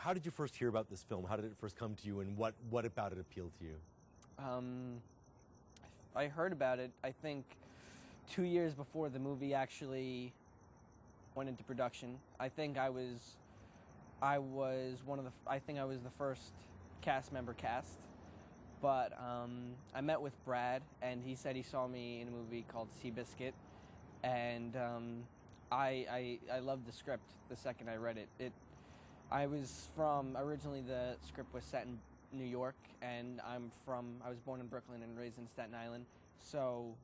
how did you first hear about this film? How did it first come to you, and what about it appealed to you? I heard about it, I think, 2 years before the movie actually went into production. I think I was the first cast member cast. But I met with Brad, and he said he saw me in a movie called Seabiscuit, and I loved the script the second I read it. Originally the script was set in New York, and I was born in Brooklyn and raised in Staten Island, so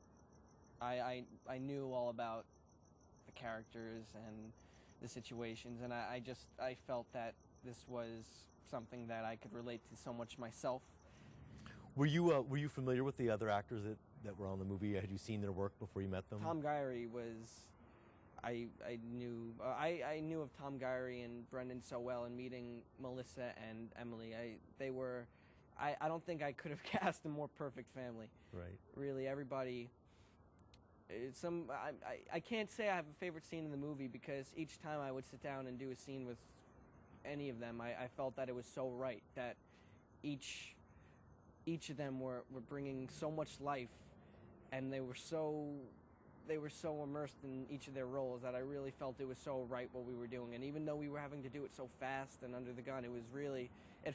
I knew all about the characters and the situations, and I felt that this was something that I could relate to so much myself. Were you familiar with the other actors that were on the movie? Had you seen their work before you met them? Tom Gyrie was, I knew of Tom Gyrie and Brendan so well, and meeting Melissa and Emily, I don't think I could have cast a more perfect family. Right. Really, everybody. I can't say I have a favorite scene in the movie, because each time I would sit down and do a scene with any of them, I felt that it was so right, that each of them were bringing so much life, and they were so immersed in each of their roles that I really felt it was so right what we were doing. And even though we were having to do it so fast and under the gun, it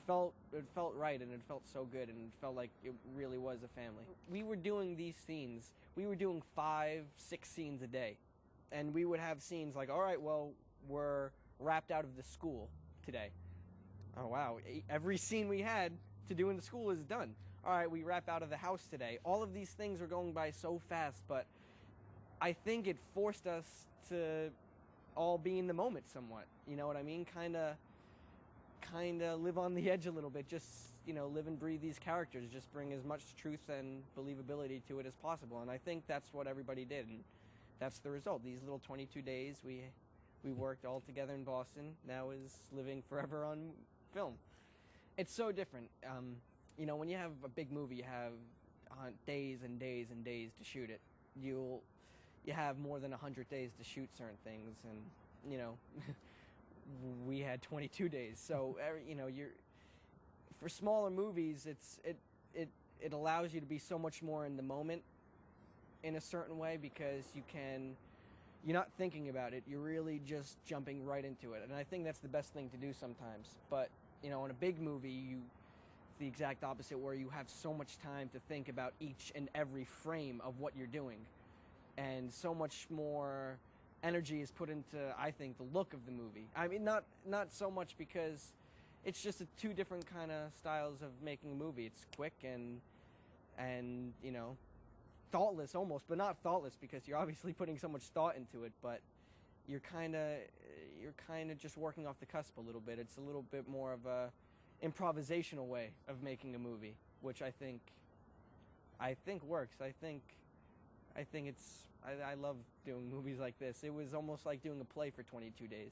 felt right, and it felt so good, and it felt like it really was a family. We were doing these scenes. We were doing 5-6 scenes a day, and we would have scenes like, all right, well, we're wrapped out of the school today. Oh wow, every scene we had to do in the school is done. All right, we wrap out of the house today. All of these things were going by so fast, but I think it forced us to all be in the moment somewhat. You know what I mean? Kind of live on the edge a little bit. Just, live and breathe these characters. Just bring as much truth and believability to it as possible. And I think that's what everybody did, and that's the result. These little 22 days we worked all together in Boston now is living forever on film. It's so different. When you have a big movie, you have days and days and days to shoot it. You have more than 100 days to shoot certain things, and we had 22 days. So for smaller movies, it allows you to be so much more in the moment in a certain way, because you're not thinking about it. You're really just jumping right into it, and I think that's the best thing to do sometimes. But in a big movie, it's the exact opposite, where you have so much time to think about each and every frame of what you're doing, and so much more energy is put into, I think, the look of the movie. I mean, not so much because it's just two different kind of styles of making a movie. It's quick and thoughtless almost, but not thoughtless, because you're obviously putting so much thought into it, but you're kind of just working off the cusp a little bit. It's a little bit more of a improvisational way of making a movie, which I think works. I love doing movies like this. It was almost like doing a play for 22 days.